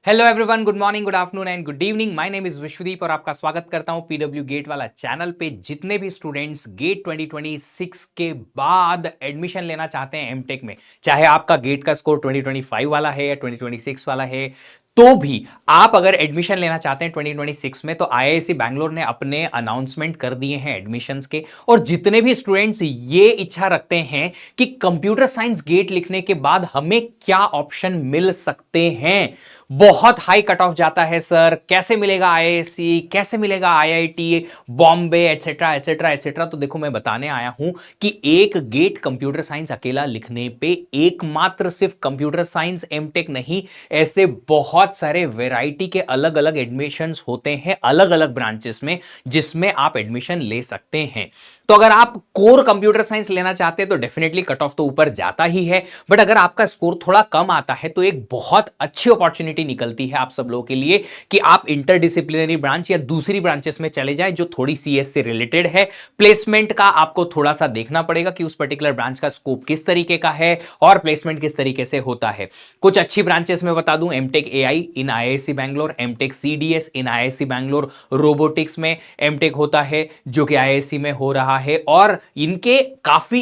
Hello everyone, good morning, good afternoon and good evening. My name is Vishwadeep और आपका स्वागत करता हूं पीडब्ल्यू गेट वाला चैनल पे। जितने भी स्टूडेंट्स गेट 2026 के बाद एडमिशन लेना चाहते हैं एमटेक में, चाहे आपका गेट का स्कोर 2025 वाला है या 2026 वाला है, तो भी आप अगर एडमिशन लेना चाहते हैं 2026 में, तो आईआईसी बैंगलोर ने अपने अनाउंसमेंट कर दिए हैं एडमिशंस के। और जितने भी स्टूडेंट्स ये इच्छा रखते हैं कि कंप्यूटर साइंस गेट लिखने के बाद हमें क्या ऑप्शन मिल सकते हैं, बहुत हाई कट ऑफ जाता है सर, कैसे मिलेगा आईआईसी, कैसे मिलेगा IIT Bombay, etcetera etcetera etcetera. तो देखो, मैं बताने आया हूं कि एक गेट कंप्यूटर साइंस अकेला लिखने पे एकमात्र सिर्फ कंप्यूटर साइंस एमटेक नहीं, ऐसे बहुत सारे वैरायटी के अलग अलग एडमिशंस होते हैं अलग अलग ब्रांचेस में, जिसमें आप एडमिशन ले सकते हैं। तो अगर आप कोर कंप्यूटर साइंस लेना चाहते हैं तो डेफिनेटली कट ऑफ तो ऊपर जाता ही है, बट अगर आपका स्कोर थोड़ा कम आता है तो एक बहुत अच्छी अपॉर्चुनिटी निकलती है आप सब लोगों के लिए कि आप इंटरडिसिप्लिनरी ब्रांच या दूसरी ब्रांचेस में चले जाएं जो थोड़ी सीएस से रिलेटेड है। प्लेसमेंट का आपको थोड़ा सा देखना पड़ेगा कि उस पर्टिकुलर ब्रांच का स्कोप किस तरीके का है और प्लेसमेंट किस तरीके से होता है। कुछ अच्छी ब्रांचेस में बता दूं, एमटेक एआई इन आईआईसी बैंगलोर, एमटेक सीडीएस इन आईआईसी बैंगलोर, रोबोटिक्स में एमटेक होता है जो कि आईआईसी में हो रहा है, और इनके काफी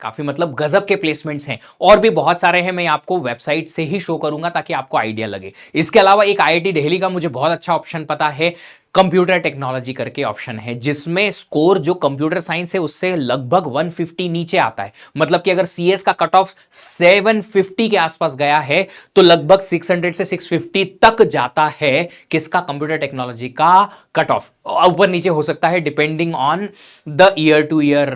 काफी मतलब गजब के प्लेसमेंट्स हैं। और भी बहुत सारे हैं, मैं आपको वेबसाइट से ही शो करूंगा ताकि आपको आइडिया लगे। इसके अलावा एक आईआईटी दिल्ली का मुझे बहुत अच्छा ऑप्शन पता है, कंप्यूटर टेक्नोलॉजी करके ऑप्शन है, जिसमें स्कोर जो कंप्यूटर साइंस है उससे लगभग 150 नीचे आता है। मतलब कि अगर सीएस का कट ऑफ 750 के आसपास गया है तो लगभग 600 से 650 तक जाता है किसका, कंप्यूटर टेक्नोलॉजी का कट ऑफ। ऊपर नीचे हो सकता है depending on the year two year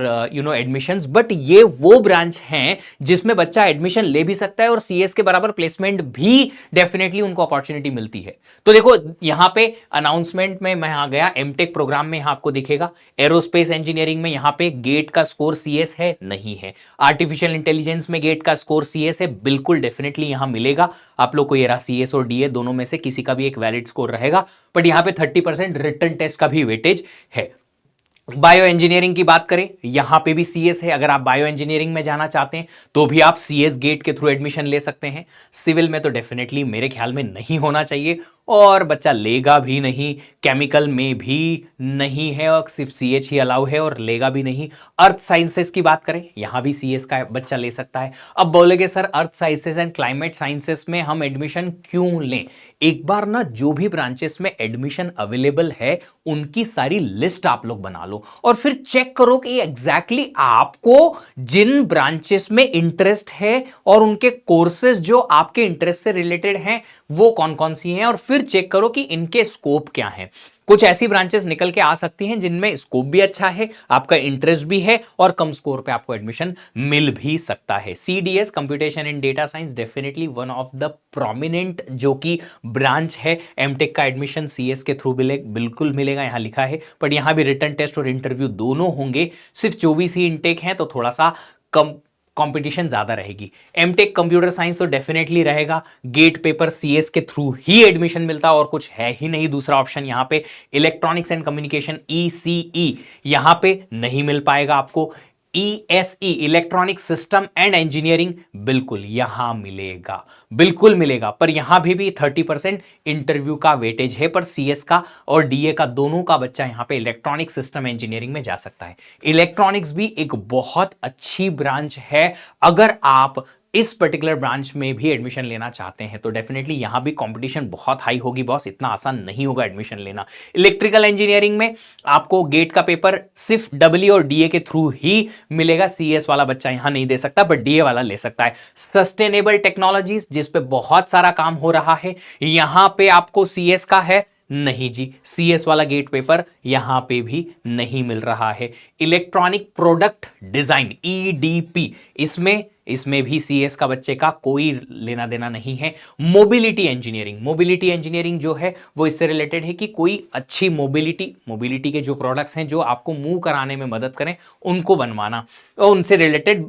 admissions, but ये वो ब्रांच हैं जिसमें बच्चा एडमिशन ले भी सकता है और सीएस के बराबर प्लेसमेंट भी डेफिनेटली उनको अपॉर्चुनिटी मिलती है। तो देखो, यहां पे अनाउंसमेंट में मैं आ गया, एमटेक प्रोग्राम में यहां आपको दिखेगा एरोस्पेस इंजीनियरिंग में यहां पे गेट का स्कोर सीएस है नहीं है। आर्टिफिशियल इंटेलिजेंस में गेट का स्कोर सीएस है, बिल्कुल डेफिनेटली यहां मिलेगा आप लोग को। ये रहा सीएस और डीए, दोनों में से किसी का भी एक वैलिड स्कोर रहेगा, बट यहां पे 30% रिटन टेस्ट का भी वेटेज है। बायो इंजीनियरिंग की बात करें, यहां पे भी सीएस है। अगर आप बायो इंजीनियरिंग में जाना चाहते हैं तो भी आप सीएस गेट के थ्रू एडमिशन ले सकते हैं। सिविल में तो डेफिनेटली मेरे ख्याल में नहीं होना चाहिए और बच्चा लेगा भी नहीं। केमिकल में भी नहीं है और सिर्फ सीएच ही अलाउ है और लेगा भी नहीं। अर्थ साइंसेस की बात करें, यहां भी सीएस का बच्चा ले सकता है। अब बोलेगे sir, earth sciences and climate sciences में हम एडमिशन क्यों लें? एक बार ना, जो भी ब्रांचेस में एडमिशन अवेलेबल है उनकी सारी लिस्ट आप लोग बना लो और फिर चेक करो कि एग्जैक्टली आपको जिन ब्रांचेस में इंटरेस्ट है और उनके कोर्सेज जो आपके इंटरेस्ट से रिलेटेड हैं वो कौन कौन सी हैं, और फिर चेक करो कि इनके स्कोप क्या हैं। कुछ ऐसी ब्रांचेस निकल के आ सकती हैं जिनमें स्कोप भी अच्छा है, आपका इंटरेस्ट भी है और कम स्कोर पे आपको एडमिशन मिल भी सकता है। CDS, computation in data science, definitely one of the prominent जो कि ब्रांच है। एमटेक का एडमिशन सीएस के थ्रू बिल्कुल मिलेगा, यहां लिखा है, बट यहां भी रिटन टेस्ट और इंटरव्यू दोनों होंगे। सिर्फ 24 ही इंटेक है तो थोड़ा सा कम कंपटीशन ज्यादा रहेगी। एमटेक कंप्यूटर साइंस तो डेफिनेटली रहेगा, गेट पेपर सीएस के थ्रू ही एडमिशन मिलता और कुछ है ही नहीं दूसरा ऑप्शन। यहां पे इलेक्ट्रॉनिक्स एंड कम्युनिकेशन ईसीई यहां पे नहीं मिल पाएगा आपको। ESE, electronic system and engineering, बिल्कुल यहां मिलेगा, बिल्कुल मिलेगा, पर यहां भी 30% इंटरव्यू का वेटेज है, पर सीएस का और डीए का दोनों का बच्चा यहां पे इलेक्ट्रॉनिक सिस्टम इंजीनियरिंग में जा सकता है। इलेक्ट्रॉनिक्स भी एक बहुत अच्छी ब्रांच है। अगर आप इस पर्टिकुलर ब्रांच में भी एडमिशन लेना चाहते हैं तो डेफिनेटली यहां भी कंपटीशन बहुत हाई होगी बॉस, इतना आसान नहीं होगा एडमिशन लेना। इलेक्ट्रिकल इंजीनियरिंग में आपको गेट का पेपर सिर्फ डब्ल्यू और डीए के थ्रू ही मिलेगा, सीएस वाला बच्चा यहां नहीं दे सकता, बट डीए वाला ले सकता है। सस्टेनेबल टेक्नोलॉजीज, जिस पे बहुत सारा काम हो रहा है, यहां पे आपको सीएस का है नहीं जी, सीएस वाला गेट पेपर यहां पे भी नहीं मिल रहा है। इलेक्ट्रॉनिक प्रोडक्ट डिजाइन, ईडीपी, इसमें इसमें भी सीएस का बच्चे का कोई लेना देना नहीं है। मोबिलिटी इंजीनियरिंग, मोबिलिटी इंजीनियरिंग जो है वो इससे रिलेटेड है कि कोई अच्छी मोबिलिटी के जो प्रोडक्ट्स हैं जो आपको मूव कराने में मदद करें उनको बनवाना और उनसे रिलेटेड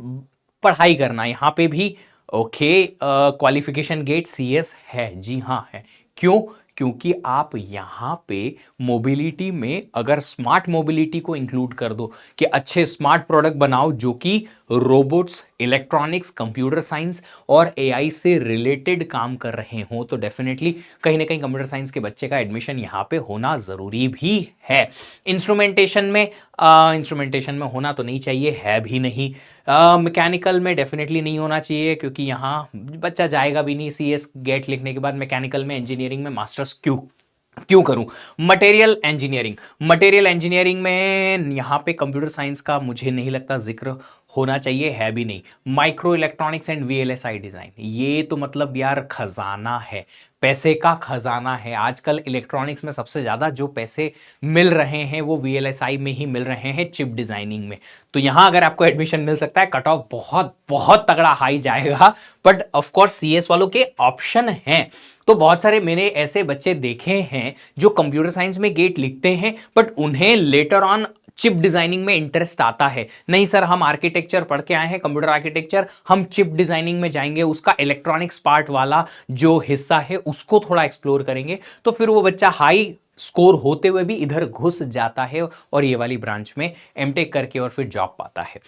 पढ़ाई करना। यहां पे भी ओके, क्वालिफिकेशन गेट सीएस है, जी हाँ है। क्यों? क्योंकि आप यहाँ पे मोबिलिटी में अगर स्मार्ट मोबिलिटी को इंक्लूड कर दो कि अच्छे स्मार्ट प्रोडक्ट बनाओ जो कि रोबोट्स, इलेक्ट्रॉनिक्स, कंप्यूटर साइंस और एआई से रिलेटेड काम कर रहे हो, तो डेफिनेटली कहीं ना कहीं कंप्यूटर साइंस के बच्चे का एडमिशन यहाँ पे होना जरूरी भी है। इंस्ट्रूमेंटेशन में होना तो नहीं चाहिए, है भी नहीं। मैकेनिकल में डेफिनेटली नहीं होना चाहिए क्योंकि यहाँ बच्चा जाएगा भी नहीं। सीएस गेट लिखने के बाद मैकेनिकल में, इंजीनियरिंग में मास्टर्स क्यों क्यों करूं। मटेरियल इंजीनियरिंग में यहां पे कंप्यूटर साइंस का मुझे नहीं लगता जिक्र होना चाहिए, है भी नहीं। Micro electronics and VLSI design, ये तो मतलब यार खजाना है, पैसे का खजाना है। आजकल इलेक्ट्रॉनिक्स में सबसे ज्यादा जो पैसे मिल रहे हैं वो वीएलएसआई में ही मिल रहे हैं, चिप डिजाइनिंग में। तो यहां अगर आपको एडमिशन मिल सकता है, कट ऑफ बहुत बहुत तगड़ा हाई जाएगा, बट ऑफ कोर्स सीएस वालों के ऑप्शन हैं। तो बहुत सारे मैंने ऐसे बच्चे देखे हैं जो कंप्यूटर साइंस में गेट लिखते हैं बट उन्हें लेटर ऑन चिप डिजाइनिंग में इंटरेस्ट आता है। नहीं सर, हम आर्किटेक्चर पढ़ के आए हैं, कंप्यूटर आर्किटेक्चर, हम चिप डिजाइनिंग में जाएंगे, उसका इलेक्ट्रॉनिक्स पार्ट वाला जो हिस्सा है उसको थोड़ा एक्सप्लोर करेंगे। तो फिर वो बच्चा हाई स्कोर होते हुए भी इधर घुस जाता है और ये वाली ब्रांच में एमटेक करके और फिर जॉब पाता है।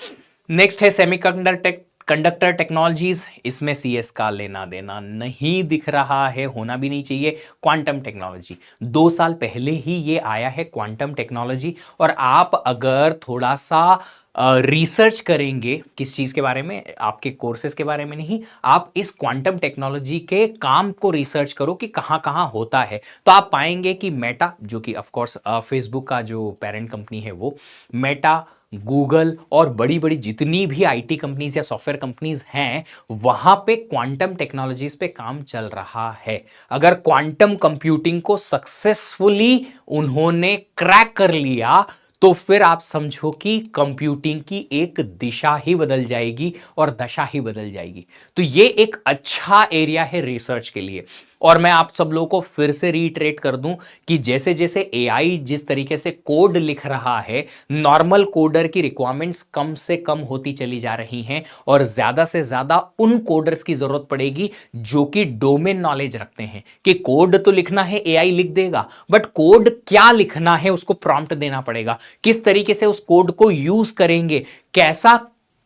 नेक्स्ट है कंडक्टर टेक्नोलॉजीज, इसमें सीएस का लेना देना नहीं दिख रहा है, होना भी नहीं चाहिए। क्वांटम टेक्नोलॉजी 2 साल पहले ही ये आया है क्वांटम टेक्नोलॉजी, और आप अगर थोड़ा सा रिसर्च करेंगे किस चीज के बारे में, आपके कोर्सेज के बारे में नहीं, आप इस क्वांटम टेक्नोलॉजी के काम को रिसर्च करो कि कहां कहां होता है, तो आप पाएंगे कि मेटा, जो कि ऑफ कोर्स फेसबुक का जो पेरेंट कंपनी है, वो मेटा, गूगल और बड़ी बड़ी जितनी भी आईटी कंपनीज या सॉफ्टवेयर कंपनीज हैं, वहां पे क्वांटम टेक्नोलॉजीज पे काम चल रहा है। अगर क्वांटम कंप्यूटिंग को सक्सेसफुली उन्होंने क्रैक कर लिया तो फिर आप समझो कि कंप्यूटिंग की एक दिशा ही बदल जाएगी और दशा ही बदल जाएगी। तो ये एक अच्छा एरिया है रिसर्च के लिए। और मैं आप सब लोगों को फिर से रीइटरेट कर दूं कि जैसे जैसे एआई जिस तरीके से कोड लिख रहा है, नॉर्मल कोडर की रिक्वायरमेंट्स कम से कम होती चली जा रही हैं और ज्यादा से ज्यादा उन कोडर्स की जरूरत पड़ेगी जो कि डोमेन नॉलेज रखते हैं। कि कोड तो लिखना है, एआई लिख देगा, बट कोड क्या लिखना है उसको प्रॉम्प्ट देना पड़ेगा, किस तरीके से उस कोड को यूज करेंगे, कैसा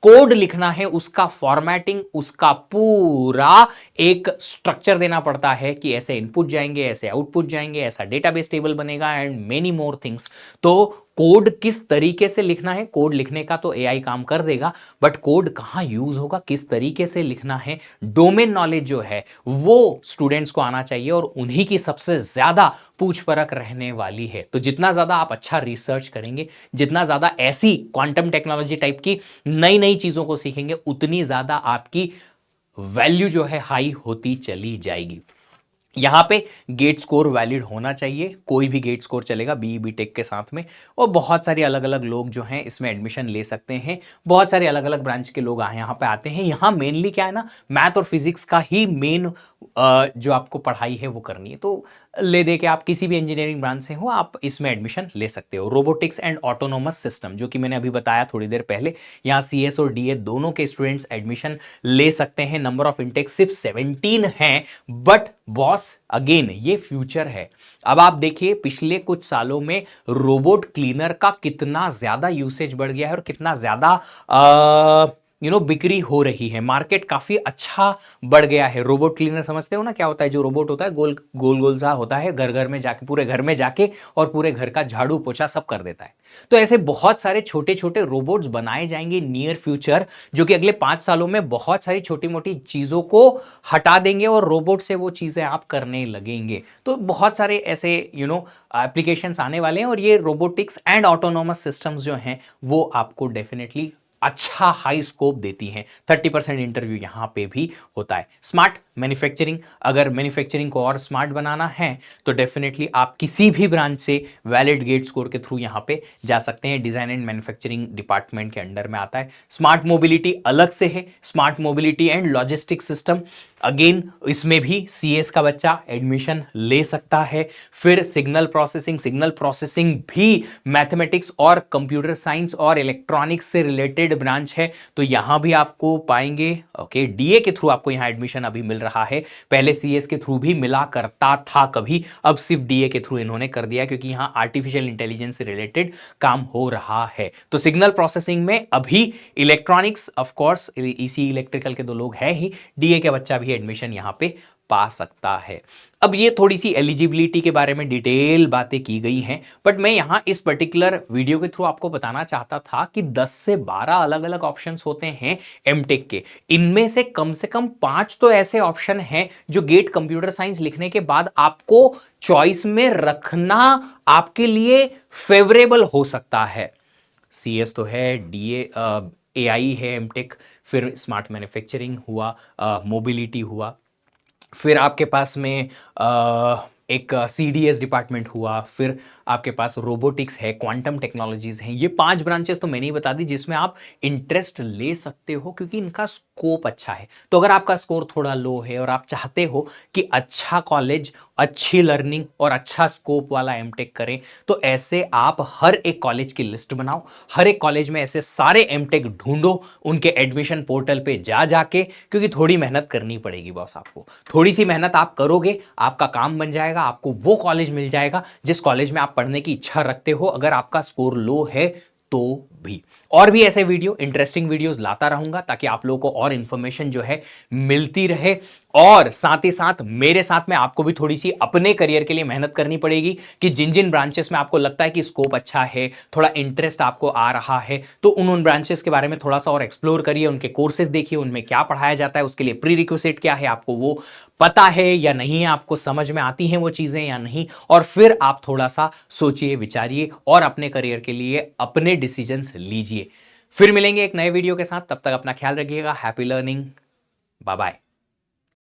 कोड लिखना है, उसका फॉर्मेटिंग, उसका पूरा एक स्ट्रक्चर देना पड़ता है कि ऐसे इनपुट जाएंगे, ऐसे आउटपुट जाएंगे, ऐसा डेटाबेस टेबल बनेगा एंड मेनी मोर थिंग्स। तो कोड किस तरीके से लिखना है, कोड लिखने का तो एआई काम कर देगा, बट कोड कहां यूज होगा, किस तरीके से लिखना है, डोमेन नॉलेज जो है वो स्टूडेंट्स को आना चाहिए और उन्हीं की सबसे ज्यादा पूछ परख रहने वाली है। तो जितना ज्यादा आप अच्छा रिसर्च करेंगे, जितना ज्यादा ऐसी क्वांटम टेक्नोलॉजी टाइप की नई नई चीजों को सीखेंगे, उतनी ज्यादा आपकी वैल्यू जो है हाई होती चली जाएगी। यहां पे गेट स्कोर वैलिड होना चाहिए, कोई भी गेट स्कोर चलेगा बीई बीटेक के साथ में, और बहुत सारे अलग अलग लोग जो हैं इसमें एडमिशन ले सकते हैं। बहुत सारे अलग अलग ब्रांच के लोग यहाँ पे आते हैं। यहाँ मेनली क्या है ना, मैथ और फिजिक्स का ही मेन जो आपको पढ़ाई है वो करनी है। तो ले दे के आप किसी भी इंजीनियरिंग ब्रांच से हो, आप इसमें एडमिशन ले सकते हो। रोबोटिक्स एंड ऑटोनोमस सिस्टम, जो कि मैंने अभी बताया थोड़ी देर पहले, यहाँ सीएस और डीए दोनों के स्टूडेंट्स एडमिशन ले सकते हैं। नंबर ऑफ इंटेक सिर्फ 17 है, बट बॉस अगेन ये फ्यूचर है। अब आप देखिए पिछले कुछ सालों में रोबोट क्लीनर का कितना ज्यादा यूसेज बढ़ गया है और कितना ज्यादा बिक्री हो रही है, मार्केट काफी अच्छा बढ़ गया है। रोबोट क्लीनर समझते हो ना क्या होता है? जो रोबोट होता है गोल गोल गोल सा होता है, घर घर में जाके, पूरे घर में जाके और पूरे घर का झाड़ू पोछा सब कर देता है। तो ऐसे बहुत सारे छोटे छोटे रोबोट्स बनाए जाएंगे नियर फ्यूचर, जो कि अगले 5 सालों में बहुत सारी छोटी मोटी चीजों को हटा देंगे और रोबोट से वो चीजें आप करने लगेंगे। तो बहुत सारे ऐसे एप्लीकेशंस आने वाले हैं और ये रोबोटिक्स एंड ऑटोनोमस सिस्टम्स जो हैं वो आपको डेफिनेटली अच्छा हाई स्कोप देती हैं। 30% इंटरव्यू यहां पे भी होता है। स्मार्ट मैन्युफैक्चरिंग, अगर मैन्युफैक्चरिंग को और स्मार्ट बनाना है तो डेफिनेटली आप किसी भी ब्रांच से वैलिड गेट स्कोर के थ्रू यहां पे जा सकते हैं। डिजाइन एंड मैन्युफैक्चरिंग डिपार्टमेंट के अंडर में आता है। स्मार्ट मोबिलिटी अलग से है, smart mobility and logistics system, again इसमें भी सीएस का बच्चा एडमिशन ले सकता है। फिर सिग्नल प्रोसेसिंग भी मैथमेटिक्स और कंप्यूटर साइंस और इलेक्ट्रॉनिक्स से रिलेटेड ब्रांच है, तो यहां भी आपको पाएंगे। ओके, डीए के थ्रू आपको यहां एडमिशन अभी मिल रहा है। पहले सीएस के थ्रू भी मिला करता था कभी, अब सिर्फ डीए के थ्रू इन्होंने कर दिया क्योंकि यहां आर्टिफिशियल इंटेलिजेंस से रिलेटेड काम हो रहा है। तो सिग्नल प्रोसेसिंग में अभी इलेक्ट्रॉनिक्स, ऑफ कोर्स इसी इलेक्ट्रिकल के 2 लोग हैं ही, डीए का बच्चा भी एडमिशन यहां पे पा सकता है। अब ये थोड़ी सी एलिजिबिलिटी के बारे में डिटेल बातें की गई हैं, बट मैं यहां इस पर्टिकुलर वीडियो के थ्रू आपको बताना चाहता था कि 10 से 12 अलग अलग ऑप्शंस होते हैं एमटेक के। इनमें से कम 5 तो ऐसे ऑप्शन हैं जो गेट कंप्यूटर साइंस लिखने के बाद आपको चॉइस में रखना आपके लिए फेवरेबल हो सकता है। सीएस तो है, डीए एआई है एमटेक, फिर स्मार्ट मैन्युफैक्चरिंग हुआ, मोबिलिटी हुआ, फिर आपके पास में एक सीडीएस डिपार्टमेंट हुआ, फिर आपके पास रोबोटिक्स है, क्वांटम टेक्नोलॉजीज हैं। ये 5 ब्रांचेस तो मैंने ही बता दी जिसमें आप इंटरेस्ट ले सकते हो क्योंकि इनका स्कोप अच्छा है। तो अगर आपका स्कोर थोड़ा लो है और आप चाहते हो कि अच्छा कॉलेज, अच्छी लर्निंग और अच्छा स्कोप वाला एमटेक करें, तो ऐसे आप हर एक कॉलेज की लिस्ट बनाओ, हर एक कॉलेज में ऐसे सारे एमटेक ढूंढो, उनके एडमिशन पोर्टल पे जा जाके, क्योंकि थोड़ी मेहनत करनी पड़ेगी बॉस आपको। थोड़ी सी मेहनत आप करोगे, आपका काम बन जाएगा, आपको वो कॉलेज मिल जाएगा जिस कॉलेज में आप पढ़ने की इच्छा रखते हो, अगर आपका स्कोर लो है तो भी। और भी ऐसे वीडियो, इंटरेस्टिंग वीडियोस लाता रहूंगा ताकि आप लोगों को और इंफॉर्मेशन जो है मिलती रहे, और साथ ही साथ मेरे साथ में आपको भी थोड़ी सी अपने करियर के लिए मेहनत करनी पड़ेगी कि जिन जिन ब्रांचेस में आपको लगता है कि स्कोप अच्छा है, थोड़ा इंटरेस्ट आपको आ रहा है, तो उन ब्रांचेस के बारे में थोड़ा सा और एक्सप्लोर करिए, उनके कोर्सेज देखिए, उनमें क्या पढ़ाया जाता है, उसके लिए प्री रिक्विजिट क्या है, आपको वो पता है या नहीं है, आपको समझ में आती हैं वो चीजें या नहीं, और फिर आप थोड़ा सा सोचिए, विचारिए और अपने करियर के लिए अपने डिसीजंस लीजिए। फिर मिलेंगे एक नए वीडियो के साथ, तब तक अपना ख्याल रखिएगा। Happy learning, bye bye.